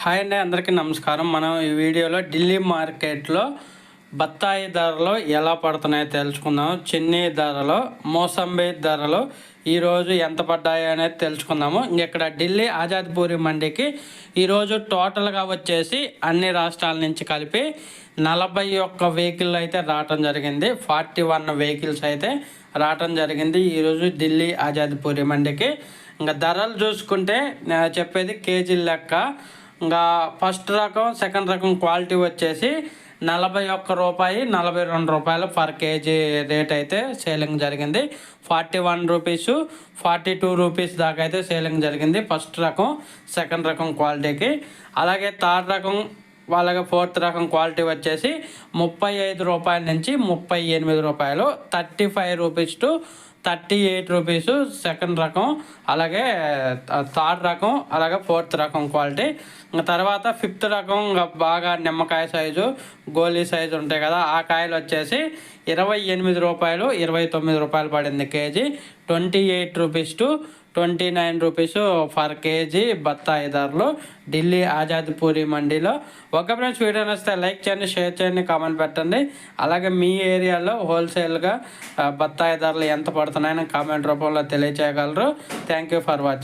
Hi అండి, అందరికీ నమస్కారం. మనం ఈ వీడియోలో ఢిల్లీ మార్కెట్లో బత్తాయి ధరలు ఎలా పడుతున్నాయో తెలుసుకుందాం. చిన్ని ధరలు, మోసంబి ధరలు ఈరోజు ఎంత పడ్డాయి అనేది తెలుసుకుందాము. ఇక్కడ ఢిల్లీ ఆజాద్పూరి మండికి ఈరోజు టోటల్గా వచ్చేసి అన్ని రాష్ట్రాల నుంచి కలిపి 41 వెహికల్ అయితే రావటం జరిగింది. 41 వెహికల్స్ అయితే రావటం జరిగింది ఈరోజు ఢిల్లీ ఆజాద్పూరి మండికి. ఇంకా ధరలు చూసుకుంటే చెప్పేది కేజీ లెక్క. ఇంకా ఫస్ట్ రకం, సెకండ్ రకం క్వాలిటీ వచ్చేసి 41 రూపాయి, 42 రూపాయలు పర్ కేజీ రేట్ అయితే సేలింగ్ జరిగింది. 41 రూపీస్, 42 రూపీస్ దాకా అయితే సేలింగ్ జరిగింది ఫస్ట్ రకం, సెకండ్ రకం క్వాలిటీకి. అలాగే థర్డ్ రకం, అలాగే ఫోర్త్ రకం క్వాలిటీ వచ్చేసి 35 రూపాయల నుంచి 38 రూపాయలు, 35 రూపీస్ టు 38 రూపీస్ సెకండ్ రకం, అలాగే థర్డ్ రకం, అలాగే ఫోర్త్ రకం క్వాలిటీ. ఇంకా తర్వాత ఫిఫ్త్ రకం బాగా నిమ్మకాయ సైజు, గోలీ సైజు ఉంటాయి కదా, ఆ కాయలు వచ్చేసి 28 రూపాయలు, 29 రూపాయలు పడింది KG. 28 rupees to 29 rupees per KG బత్తాయి ధరలు ఢిల్లీ ఆజాద్పూరి మండీలో. ఒక ఫ్రెండ్స్, వీడియో నచ్చితే లైక్ చేయండి, షేర్ చేయండి, కామెంట్ పెట్టండి. అలాగే మీ ఏరియాలో హోల్సేల్గా బత్తాయి ధరలు ఎంత పడుతున్నాయని కామెంట్ రూపంలో తెలియచేయగలరు. Thank you for watching.